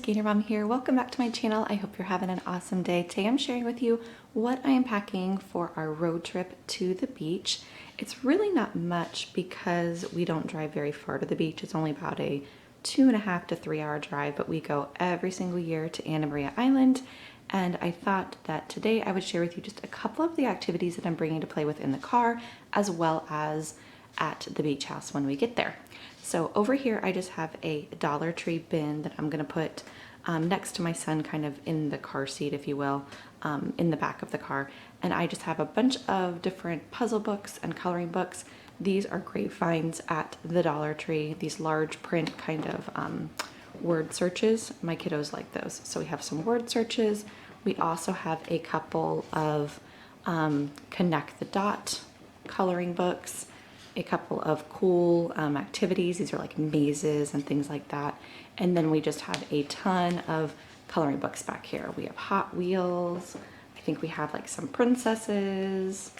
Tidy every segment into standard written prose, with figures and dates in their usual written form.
Gatormom here. Welcome back to my channel. I hope you're having an awesome day. Today I'm sharing with you what I am packing for our road trip to the beach. It's really not much because we don't drive very far to the beach. It's only about a 2.5 to 3 hour drive, but we go every single year to Anna Maria Island. And I thought that today I would share with you just a couple of the activities that I'm bringing to play with in the car, as well as at the beach house when we get there. So over here, I just have a Dollar Tree bin that I'm gonna put next to my son, kind of in the car seat, if you will, in the back of the car. And I just have a bunch of different puzzle books and coloring books. These are great finds at the Dollar Tree, these large print kind of word searches. My kiddos like those. So we have some word searches. We also have a couple of Connect the Dot coloring books, a couple of cool activities. These are like mazes and things like that. And then we just have a ton of coloring books back here. We have Hot Wheels. I think we have like some princesses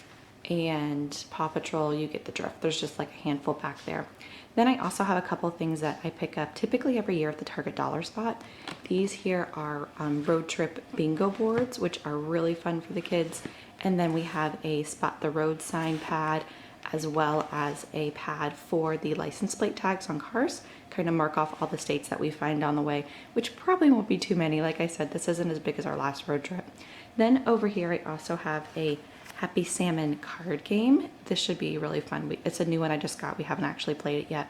and Paw Patrol. You get the drift. There's just like a handful back there. Then I also have a couple of things that I pick up typically every year at the Target Dollar Spot. These here are road trip bingo boards, which are really fun for the kids. And then we have a Spot the Road sign pad, as well as a pad for the license plate tags on cars, kind of mark off all the states that we find on the way, which probably won't be too many. Like I said, this isn't as big as our last road trip. Then over here, I also have a Happy Salmon card game. This should be really fun. It's a new one I just got. We haven't actually played it yet.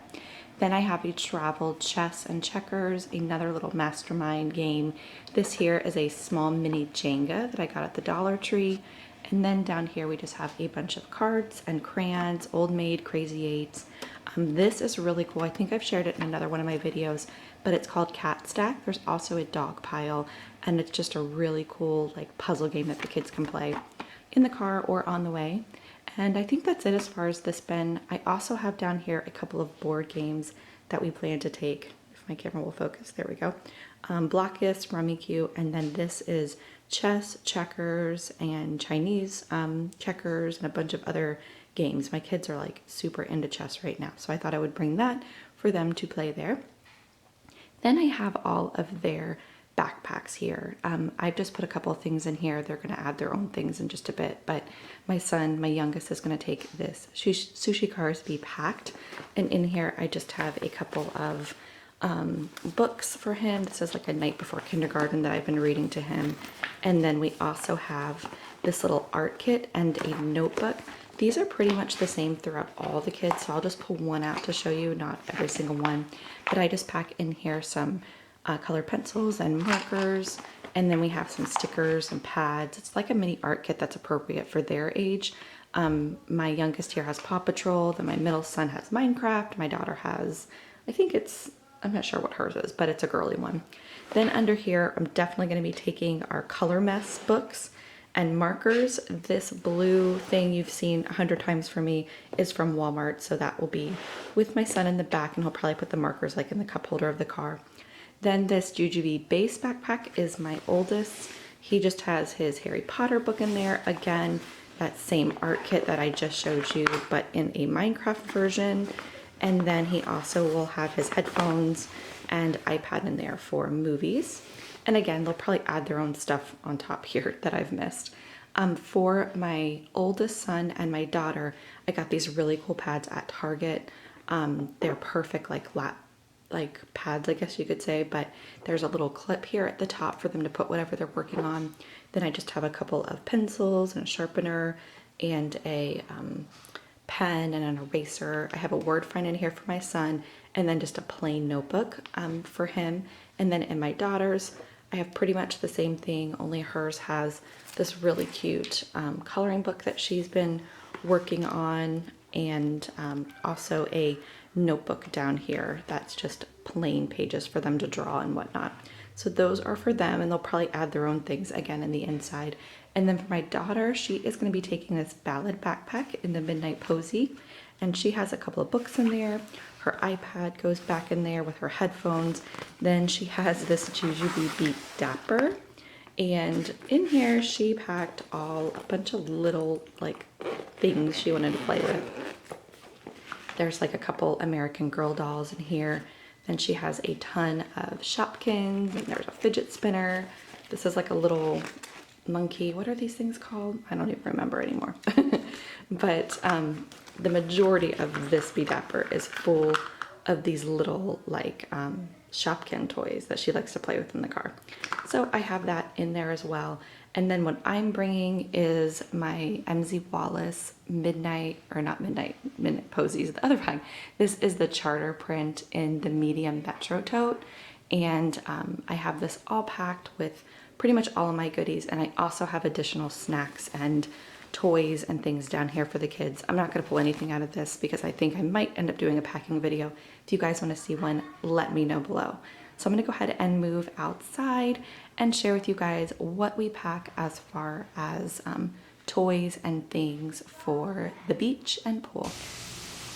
Then I have a travel chess and checkers, another little mastermind game. This here is a small mini Jenga that I got at the Dollar Tree. And then down here, we just have a bunch of cards and crayons, Old Maid, Crazy Eights. This is really cool. I think I've shared it in another one of my videos, but it's called Cat Stack. There's also a dog pile, and it's just a really cool like puzzle game that the kids can play in the car or on the way. And I think that's it as far as this bin. I also have down here a couple of board games that we plan to take. If my camera will focus, there we go. Blockus, Rummikub, and then this is chess, checkers, and Chinese checkers, and a bunch of other games. My kids are like super into chess right now, so I thought I would bring that for them to play there. Then I have all of their backpacks here. I've just put a couple of things in here. They're going to add their own things in just a bit, but my son, my youngest, is going to take this Sushi Cars Be Packed, and in here I just have a couple of books for him. This is like a night before kindergarten that I've been reading to him. And then we also have this little art kit and a notebook. These are pretty much the same throughout all the kids, so I'll just pull one out to show you, not every single one. But I just pack in here some colored pencils and markers, and then we have some stickers and pads. It's like a mini art kit that's appropriate for their age. My youngest here has Paw Patrol, then my middle son has Minecraft, my daughter has, I think I'm not sure what hers is, but it's a girly one. Then under here, I'm definitely going to be taking our Color Mess books and markers. This blue thing you've seen 100 times from me is from Walmart, so that will be with my son in the back, and he'll probably put the markers like in the cup holder of the car. Then this Jujubee base backpack is my oldest. He just has his Harry Potter book in there. Again, that same art kit that I just showed you, but in a Minecraft version. And then he also will have his headphones and iPad in there for movies. And again, they'll probably add their own stuff on top here that I've missed. For my oldest son and my daughter, I got these really cool pads at Target. They're perfect like pads, I guess you could say, but there's a little clip here at the top for them to put whatever they're working on. Then I just have a couple of pencils and a sharpener and a pen and an eraser. I have a word find in here for my son, and then just a plain notebook for him. And then in my daughter's, I have pretty much the same thing, only hers has this really cute coloring book that she's been working on, and also a notebook down here that's just plain pages for them to draw and whatnot. So those are for them, and they'll probably add their own things again in the inside. And then for my daughter, she is going to be taking this ballad backpack in the Midnight Posy, and she has a couple of books in there. Her iPad goes back in there with her headphones. Then she has this Jujubee Beat Dapper, and in here she packed a bunch of little like things she wanted to play with. There's like a couple American Girl dolls in here. Then she has a ton of Shopkins, and there's a fidget spinner. This is like a little monkey. What are these things called? I don't even remember anymore. But the majority of this Be Dapper is full of these little like Shopkin toys that she likes to play with in the car. So I have that in there as well. And then what I'm bringing is my MZ Wallace Midnight Posies, the other bag. This is the charter print in the medium Metro tote. And I have this all packed with pretty much all of my goodies. And I also have additional snacks and toys and things down here for the kids. I'm not going to pull anything out of this because I think I might end up doing a packing video. If you guys want to see one, let me know below. So I'm going to go ahead and move outside and share with you guys what we pack as far as toys and things for the beach and pool.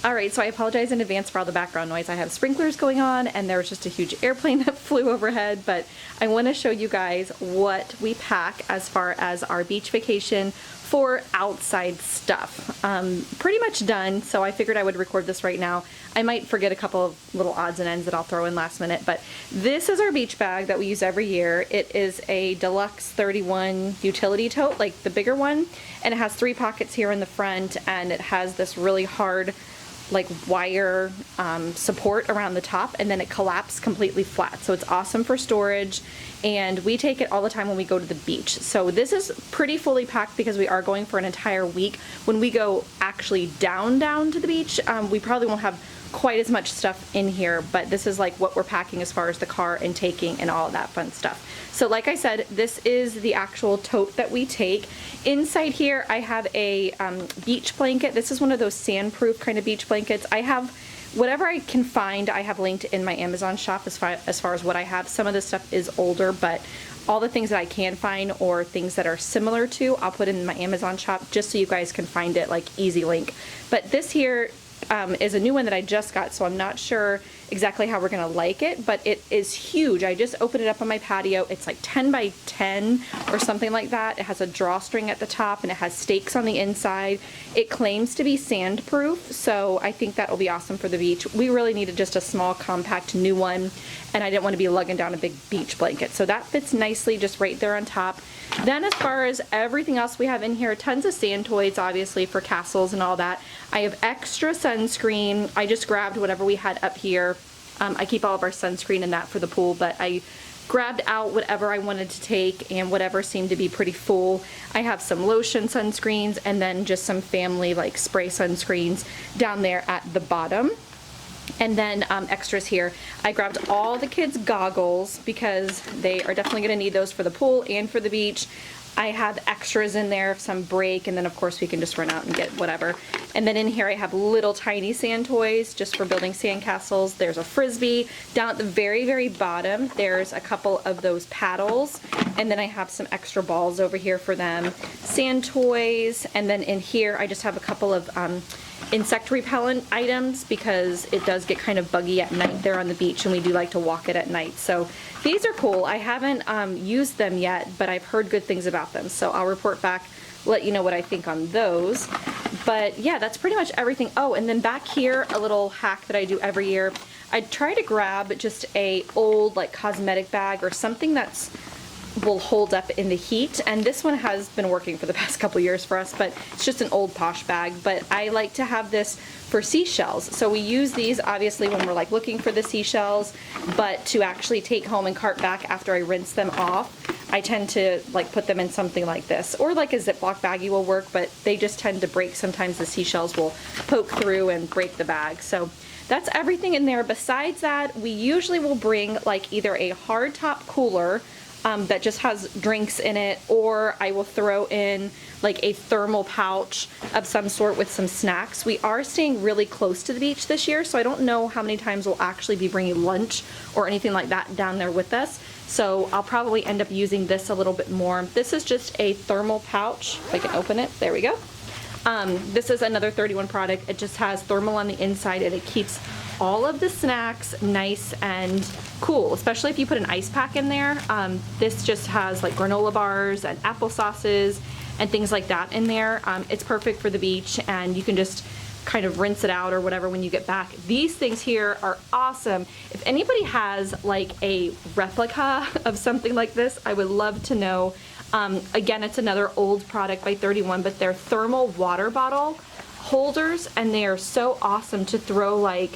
All right, so I apologize in advance for all the background noise. I have sprinklers going on and there was just a huge airplane that flew overhead, but I want to show you guys what we pack as far as our beach vacation for outside stuff. Pretty much done, so I figured I would record this right now. I might forget a couple of little odds and ends that I'll throw in last minute, but this is our beach bag that we use every year. It is a Deluxe 31 utility tote, like the bigger one, and it has 3 pockets here in the front, and it has this really hard like wire support around the top, and then it collapses completely flat. So it's awesome for storage, and we take it all the time when we go to the beach. So this is pretty fully packed because we are going for an entire week. When we go actually down to the beach, we probably won't have quite as much stuff in here, but this is like what we're packing as far as the car and taking and all of that fun stuff. So like I said, this is the actual tote that we take. Inside here I have a beach blanket. This is one of those sandproof kind of beach blankets. I have whatever I can find. I have linked in my Amazon shop as far as what I have. Some of this stuff is older, but all the things that I can find or things that are similar to, I'll put in my Amazon shop just so you guys can find it, like easy link. But this here is a new one that I just got, so I'm not sure exactly how we're gonna like it, but it is huge. I just opened it up on my patio. It's like 10 by 10 or something like that. It has a drawstring at the top and it has stakes on the inside. It claims to be sandproof, so I think that will be awesome for the beach. We really needed just a small, compact, new one, and I didn't want to be lugging down a big beach blanket. So that fits nicely just right there on top. Then as far as everything else we have in here, tons of sand toys, obviously, for castles and all that. I have extra sunscreen. I just grabbed whatever we had up here. I keep all of our sunscreen and that for the pool, but I grabbed out whatever I wanted to take and whatever seemed to be pretty full. I have some lotion sunscreens and then just some family like spray sunscreens down there at the bottom. And then extras here. I grabbed all the kids' goggles because they are definitely going to need those for the pool and for the beach. I have extras in there if some break, and then of course we can just run out and get whatever. And then in here I have little tiny sand toys just for building sand castles. There's a frisbee. Down at the very, very bottom there's a couple of those paddles, and then I have some extra balls over here for them. Sand toys, and then in here I just have a couple of insect repellent items because it does get kind of buggy at night there on the beach, and we do like to walk it at night. So these are cool. I haven't used them yet, but I've heard good things about them, so I'll report back, let you know what I think on those. But yeah, that's pretty much everything. Oh, and then back here, a little hack that I do every year. I try to grab just a old like cosmetic bag or something that's will hold up in the heat, and this one has been working for the past couple years for us, but it's just an old posh bag. But I like to have this for seashells, so we use these obviously when we're like looking for the seashells, but to actually take home and cart back after I rinse them off, I tend to like put them in something like this, or like a Ziploc baggie will work, but they just tend to break. Sometimes the seashells will poke through and break the bag. So that's everything in there. Besides that, we usually will bring like either a hard top cooler that just has drinks in it, or I will throw in like a thermal pouch of some sort with some snacks. We are staying really close to the beach this year, so I don't know how many times we'll actually be bringing lunch or anything like that down there with us. So I'll probably end up using this a little bit more. This is just a thermal pouch. If I can open it, there we go. This is another 31 product. It just has thermal on the inside, and it keeps all of the snacks nice and cool, especially if you put an ice pack in there. This just has like granola bars and apple sauces and things like that in there. It's perfect for the beach, and you can just kind of rinse it out or whatever when you get back. These things here are awesome. If anybody has like a replica of something like this, I would love to know. Again, it's another old product by 31, but they're thermal water bottle holders, and they are so awesome to throw like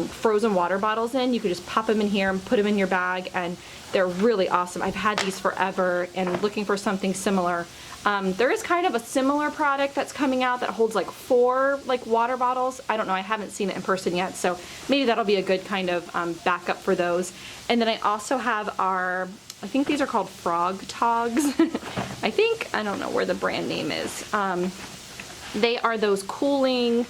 frozen water bottles in. You could just pop them in here and put them in your bag, and they're really awesome. I've had these forever and looking for something similar. There is kind of a similar product that's coming out that holds like 4 like water bottles. I don't know, I haven't seen it in person yet, so maybe that'll be a good kind of backup for those. And then I also have our, I think these are called Frog Togs. I don't know where the brand name is. They are those cooling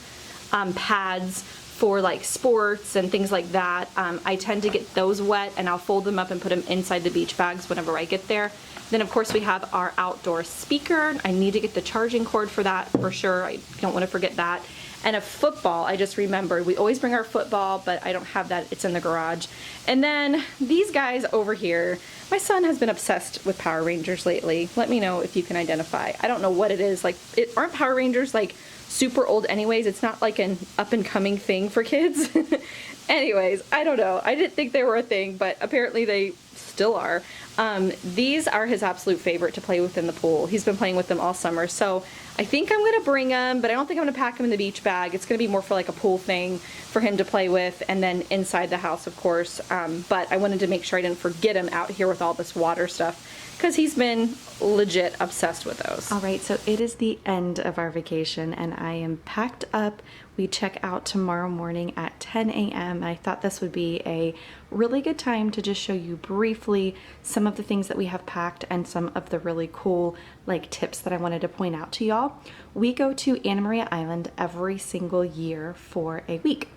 pads for like sports and things like that. I tend to get those wet, and I'll fold them up and put them inside the beach bags whenever I get there. Then of course we have our outdoor speaker. I need to get the charging cord for that for sure. I don't want to forget that. And a football. I just remembered, we always bring our football, but I don't have that, it's in the garage. And then these guys over here, my son has been obsessed with Power Rangers lately. Let me know if you can identify. I don't know what it is, like, aren't Power Rangers like super old anyways? It's not like an up and coming thing for kids. Anyways, I don't know. I didn't think they were a thing, but apparently they still are. These are his absolute favorite to play with in the pool. He's been playing with them all summer, so I think I'm gonna bring them, but I don't think I'm gonna pack them in the beach bag. It's gonna be more for like a pool thing for him to play with, and then inside the house, of course. But I wanted to make sure I didn't forget him out here with all this water stuff, because he's been legit obsessed with those. All right, so it is the end of our vacation, and I am packed up. We check out tomorrow morning at 10 a.m. I thought this would be a really good time to just show you briefly some of the things that we have packed and some of the really cool like tips that I wanted to point out to y'all. We go to Anna Maria Island every single year for a week.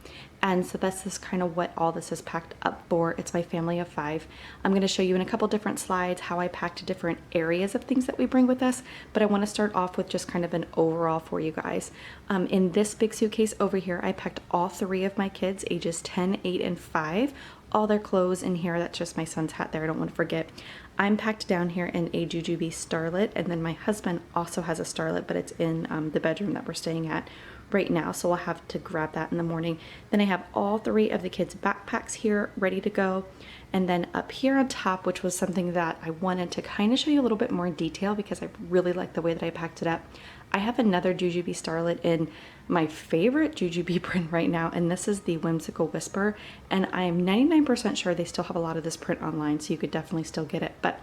And so this is kind of what all this is packed up for. It's my family of 5. I'm going to show you in a couple different slides how I packed different areas of things that we bring with us, but I want to start off with just kind of an overall for you guys. In this big suitcase over here, I packed all 3 of my kids, ages 10, 8, and 5. All their clothes in here. That's just my son's hat there, I don't want to forget. I'm packed down here in a Jujube Starlet, and then my husband also has a Starlet, but it's in the bedroom that we're staying at right now, so we'll have to grab that in the morning. Then I have all 3 of the kids' backpacks here ready to go, and then up here on top, which was something that I wanted to kind of show you a little bit more in detail because I really like the way that I packed it up. I have another Jujube Starlet in my favorite Jujube print right now, and this is the Whimsical Whisper, and I'm 99% sure they still have a lot of this print online, so you could definitely still get it. But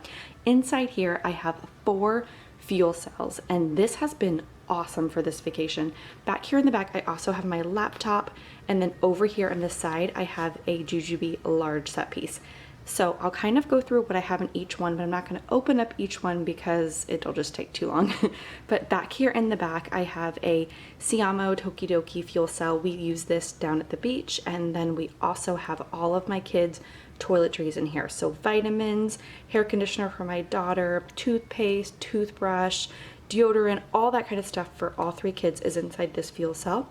inside here I have 4 fuel cells, and this has been awesome for this vacation. Back here in the back I also have my laptop, and then over here on the side I have a Jujube large set piece. So I'll kind of go through what I have in each one, but I'm not going to open up each one because it'll just take too long. But back here in the back I have a Siamo Tokidoki fuel cell. We use this down at the beach, and then we also have all of my kids' toiletries in here. So vitamins, hair conditioner for my daughter, toothpaste, toothbrush, deodorant, all that kind of stuff for all 3 kids is inside this fuel cell.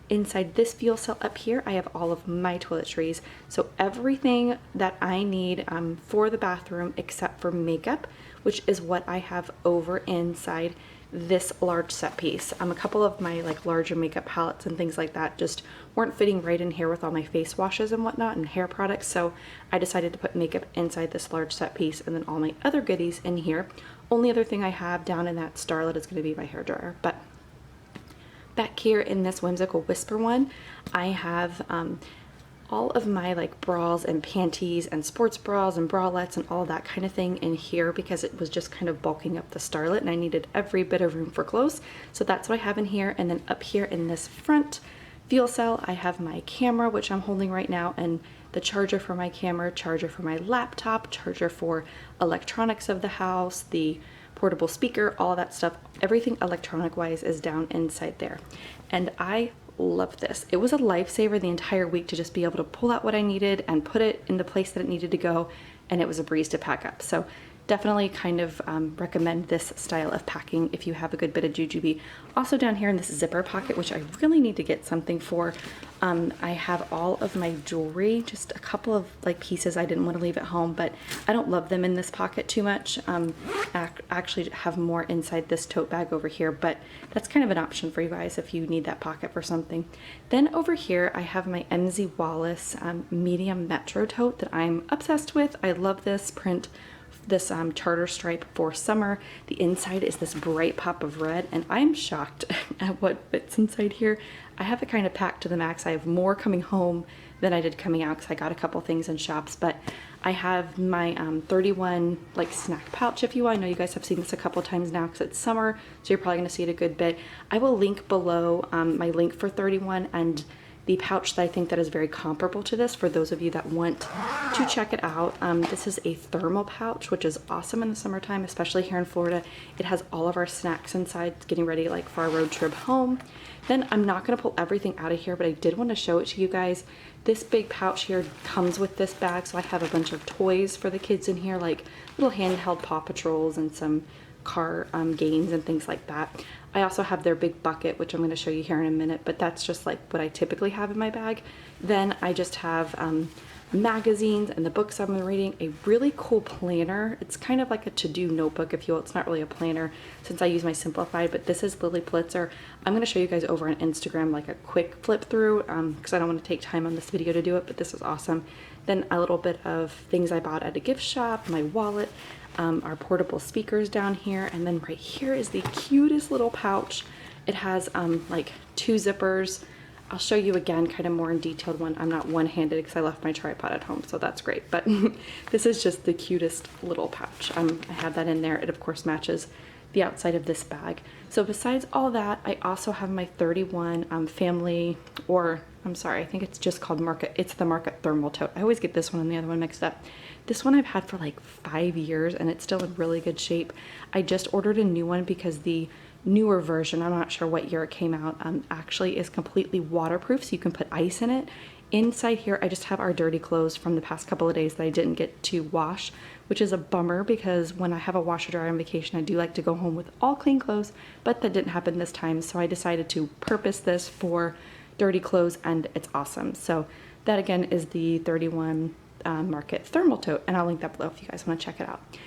Inside this fuel cell up here, I have all of my toiletries. So everything that I need for the bathroom except for makeup, which is what I have over inside this large set piece. A couple of my like larger makeup palettes and things like that just weren't fitting right in here with all my face washes and whatnot and hair products, so I decided to put makeup inside this large set piece, and then all my other goodies in here. Only other thing I have down in that Starlet is going to be my hairdryer. But back here in this Whimsical Whisper one, I have all of my like bras and panties and sports bras and bralettes and all that kind of thing in here because it was just kind of bulking up the Starlet and I needed every bit of room for clothes. So that's what I have in here. And then up here in this front fuel cell, I have my camera, which I'm holding right now, and the charger for my camera, charger for my laptop, charger for electronics of the house, the portable speaker, all that stuff. Everything electronic wise is down inside there. And I love this. It was a lifesaver the entire week to just be able to pull out what I needed and put it in the place that it needed to go, and it was a breeze to pack up. So definitely kind of recommend this style of packing if you have a good bit of jujube. Also down here in this zipper pocket, which I really need to get something for, I have all of my jewelry, just a couple of like pieces I didn't want to leave at home, but I don't love them in this pocket too much. I actually have more inside this tote bag over here, but that's kind of an option for you guys if you need that pocket for something. Then over here I have my MZ Wallace medium metro tote that I'm obsessed with. I love this print, this charter stripe for summer. The inside is this bright pop of red, and I'm shocked at what fits inside here. I have it kind of packed to the max. I have more coming home than I did coming out because I got a couple things in shops, but I have my 31 like snack pouch, if you will. I know you guys have seen this a couple times now because it's summer, so you're probably going to see it a good bit. I will link below my link for 31 and the pouch that I think that is very comparable to this for those of you that want to check it out. This is a thermal pouch, which is awesome in the summertime, especially here in Florida. It has all of our snacks inside, getting ready like for our road trip home. Then I'm not going to pull everything out of here, but I did want to show it to you guys. This big pouch here comes with this bag, so I have a bunch of toys for the kids in here, like little handheld Paw Patrols and some car games and things like that. I also have their big bucket, which I'm going to show you here in a minute, but that's just like what I typically have in my bag. Then I just have magazines and the books I've been reading, a really cool planner. It's kind of like a to-do notebook, if you will. It's not really a planner since I use my Simplified, but this is Lily Pulitzer. I'm going to show you guys over on Instagram like a quick flip through because I don't want to take time on this video to do it, but this is awesome. Then a little bit of things I bought at a gift shop, my wallet, our portable speakers down here, and then right here is the cutest little pouch. It has like 2 zippers. I'll show you again kind of more in detailed one. I'm not one-handed because I left my tripod at home, so that's great, but this is just the cutest little pouch. I have that in there. It of course matches the outside of this bag. So besides all that, I also have my 31 family, or I'm sorry, I think it's just called Market. It's the Market Thermal Tote. I always get this one and the other one mixed up. This one I've had for like 5 years and it's still in really good shape. I just ordered a new one because the newer version, I'm not sure what year it came out, actually is completely waterproof, so you can put ice in it. Inside here I just have our dirty clothes from the past couple of days that I didn't get to wash, which is a bummer because when I have a washer dryer on vacation I do like to go home with all clean clothes, but that didn't happen this time, so I decided to purpose this for dirty clothes and it's awesome. So that again is the 31 Market Thermal Tote, and I'll link that below if you guys want to check it out.